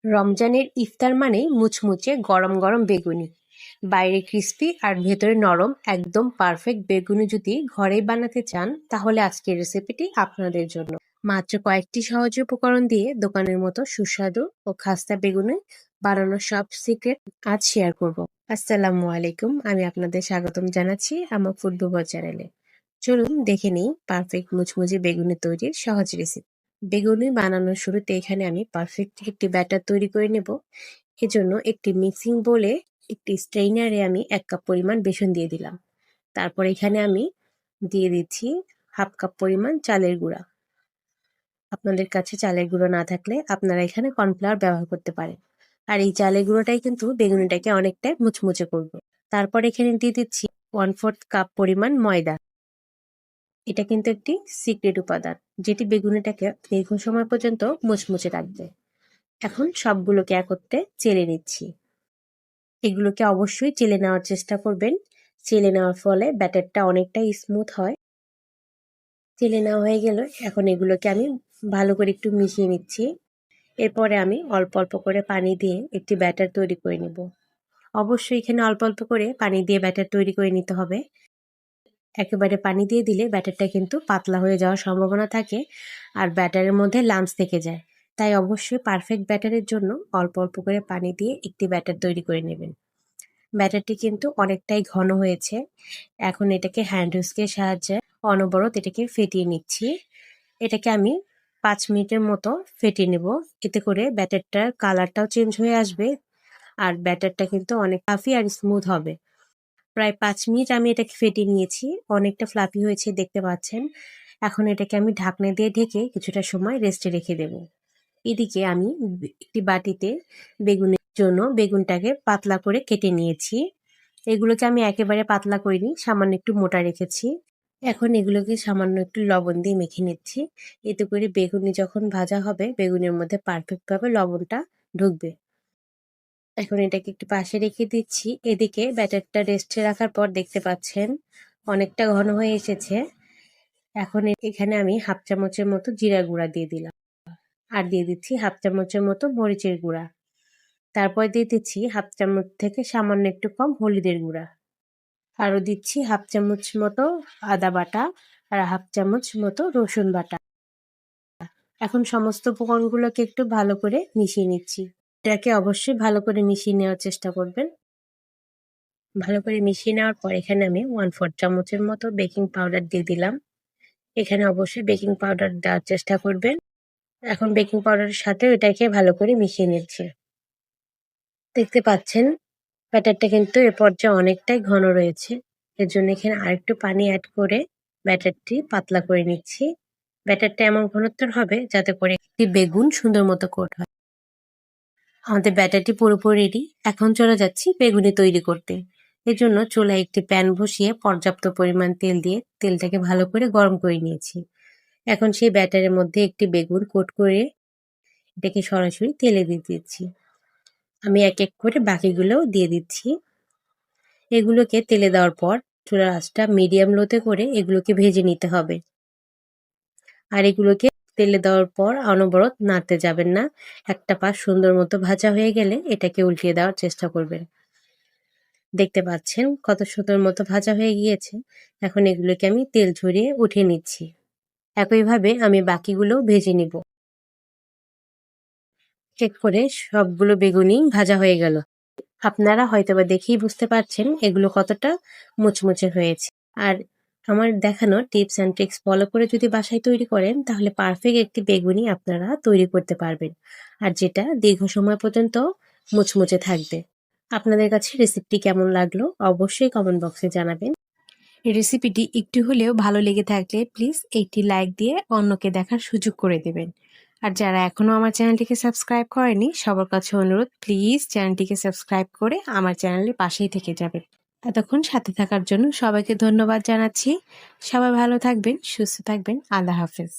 রমজানের ইফতার মানেই মুচমুচে গরম গরম বেগুনি। বাইরে ক্রিস্পি আর ভেতরে নরম, একদম পারফেক্ট বেগুনি যদি ঘরেই বানাতে চান তাহলে আজকের রেসিপিটি আপনাদের জন্য। মাত্র কয়েকটি সহজ উপকরণ দিয়ে দোকানের মতো সুস্বাদু ও খাস্তা বেগুনি বানানোর সব সিক্রেট আজ শেয়ার করব। আসসালামু আলাইকুম, আমি আপনাদের স্বাগতম জানাচ্ছি আমার ফুড বুবার চ্যানেলে। চলুন দেখে নিই পারফেক্ট মুচমুচে বেগুনি তৈরির সহজ রেসিপি। বেগুনি বানানোর শুরুতে এখানে আমি পারফেক্ট একটি ব্যাটার তৈরি করে নেব। এজন্য একটি মিক্সিং বোলে একটি স্ট্রেইনারে আমি 1 কাপ পরিমাণ বেসন দিয়ে দিলাম। তারপর এখানে আমি দিয়ে দিচ্ছি হাফ কাপ পরিমাণ চালের গুঁড়া। আপনাদের কাছে চালের গুঁড়ো না থাকলে আপনারা এখানে কর্নফ্লাওয়ার ব্যবহার করতে পারেন। আর এই চালের গুঁড়োটাই কিন্তু বেগুনিটাকে অনেকটাই মুচমুচে করবে। তারপর এখানে দিয়ে দিচ্ছি 1/4 কাপ পরিমাণ ময়দা। এটা কিন্তু একটি সিক্রেট উপাদান যেটি বেগুনিটাকে দীর্ঘ সময় পর্যন্ত মুচমুচে রাখবে। এখন সবগুলোকে একত্রে চেলে নিচ্ছি। এগুলোকে অবশ্যই চেলে নেওয়ার চেষ্টা করবেন। চেলে নেওয়ার ফলে ব্যাটারটা অনেকটাই স্মুথ হয়। চেলে নেওয়া হয়ে গেল, এখন এগুলোকে আমি ভালো করে একটু মিশিয়ে নিচ্ছি। এরপরে আমি অল্প অল্প করে পানি দিয়ে একটি ব্যাটার তৈরি করে নেব। অবশ্যই এখানে অল্প অল্প করে পানি দিয়ে ব্যাটার তৈরি করে নিতে হবে। একেবারে পানি দিয়ে দিলে ব্যাটারটা কিন্তু পাতলা হয়ে যাওয়ার সম্ভাবনা থাকে আর ব্যাটারের মধ্যে লাম্পস থেকে যায়। তাই অবশ্যই পারফেক্ট ব্যাটারের জন্য অল্প অল্প করে পানি দিয়ে একটি ব্যাটার তৈরি করে নেবেন। ব্যাটারটি কিন্তু অনেকটাই ঘন হয়েছে। এখন এটাকে হ্যান্ড হুইস্কের সাহায্যে অনবরত এটাকে ফেটিয়ে নিচ্ছি। এটাকে আমি 5 মিনিটের মতো ফেটিয়ে নেব। এতে করে ব্যাটারটার কালারটাও চেঞ্জ হয়ে আসবে আর ব্যাটারটা কিন্তু অনেক ফ্লাফি আর স্মুথ হবে। প্রায় 5 মিনিট আমি এটাকে ফেটিয়ে নিয়েছি। অনেকটা ফ্লাফি হয়েছে দেখতে পাচ্ছেন। এখন এটাকে আমি ঢাকনা দিয়ে ঢেকে কিছুটা সময় রেস্টে রেখে দেব। এদিকে আমি একটি বাটিতে বেগুনের জন্য বেগুনটাকে পাতলা করে কেটে নিয়েছি। এগুলোকে আমি একেবারে পাতলা করিনি, সামান্য একটু মোটা রেখেছি। এখন এগুলোকে সামান্য একটু লবণ দিয়ে মেখে নিচ্ছি। এতে করে বেগুনি যখন ভাজা হবে বেগুনের মধ্যে পারফেক্টভাবে লবণটা ঢুকবে। এখন এটাকে একটু পাশে রেখে দিচ্ছি। এদিকে ব্যাটারটা রেস্টে রাখার পর দেখতে পাচ্ছেন অনেকটা ঘন হয়ে এসেছে। এখন এখানে আমি হাফ চামচের মতো জিরা গুঁড়া দিয়ে দিলাম আর দিয়ে দিচ্ছি হাফ চামচের মতো মরিচের গুঁড়া। তারপর দিয়ে দিচ্ছি হাফ চামচ থেকে সামান্য একটু কম হলুদের গুঁড়া। আরও দিচ্ছি হাফ চামচ মতো আদা বাটা আর হাফ চামচ মতো রসুন বাটা। এখন সমস্ত উপকরণগুলোকে একটু ভালো করে মিশিয়ে নিচ্ছি। এটাকে অবশ্যই ভালো করে মিশিয়ে নেওয়ার চেষ্টা করবেন। ভালো করে মিশিয়ে নেওয়ার পর এখানে আমি 1/4 চামচের মতো বেকিং পাউডার দিয়ে দিলাম। এখানে অবশ্যই বেকিং পাউডার দেওয়ার চেষ্টা করবেন। এখন বেকিং পাউডারের সাথেও এটাকে ভালো করে মিশিয়ে নিচ্ছি। দেখতে পাচ্ছেন ব্যাটারটা কিন্তু এ পর্যায়ে অনেকটাই ঘন রয়েছে। এর জন্য এখানে আরেকটু পানি অ্যাড করে ব্যাটারটি পাতলা করে নিচ্ছি। ব্যাটারটা এমন ঘনত্বের হবে যাতে করে একটি বেগুন সুন্দর মতো কোট হয়। আমাদের ব্যাটারটি পুরোপুরি রেডি। এখন চলে যাচ্ছি বেগুনি তৈরি করতে। এর জন্য চুলায় একটি প্যান বসিয়ে পর্যাপ্ত পরিমাণ তেল দিয়ে তেলটাকে ভালো করে গরম করে নিয়েছি। এখন সেই ব্যাটারের মধ্যে একটি বেগুন কোট করে এটাকে সরাসরি তেলে দিয়ে দিচ্ছি। আমি এক এক করে বাকিগুলোও দিয়ে দিচ্ছি। এগুলোকে তেলে দেওয়ার পর চুলার আঁচটা মিডিয়াম লোতে করে এগুলোকে ভেজে নিতে হবে। আর এগুলোকে তেলে দেওয়ার পর অনবরত নাড়তে যাবেন না। একটা পাশ সুন্দর মতো ভাজা হয়ে গেলে এটাকে উল্টিয়ে দেওয়ার চেষ্টা করবেন। দেখতে পাচ্ছেন কত সুন্দর মতো ভাজা হয়ে গিয়েছে। এখন এগুলোকে আমি তেল ঝরিয়ে উঠিয়ে নিচ্ছি। একইভাবে আমি বাকিগুলোও ভেজে নিব। চেক করে সবগুলো বেগুনই ভাজা হয়ে গেল। আপনারা হয়তোবা দেখেই বুঝতে পারছেন এগুলো কতটা মুচমুচে হয়েছে। আর আমার দেখানো টিপস অ্যান্ড ট্রিক্স ফলো করে যদি বাসায় তৈরি করেন তাহলে পারফেক্ট একটি বেগুনি আপনারা তৈরি করতে পারবেন আর যেটা দীর্ঘ সময় পর্যন্ত মুচমুচে থাকবে। আপনাদের কাছে রেসিপিটি কেমন লাগলো অবশ্যই কমেন্ট বক্সে জানাবেন। এই রেসিপিটি একটু হলেও ভালো লেগে থাকলে প্লিজ একটি লাইক দিয়ে অন্যকে দেখার সুযোগ করে দেবেন। আর যারা এখনো আমার চ্যানেলটিকে সাবস্ক্রাইব করেনি সবার কাছে অনুরোধ, প্লিজ চ্যানেলটিকে সাবস্ক্রাইব করে আমার চ্যানেলের পাশেই থেকে যাবেন। এতক্ষণ সাথে থাকার জন্য সবাইকে ধন্যবাদ জানাচ্ছি। সবাই ভালো থাকবেন, সুস্থ থাকবেন। আল্লাহ হাফেজ।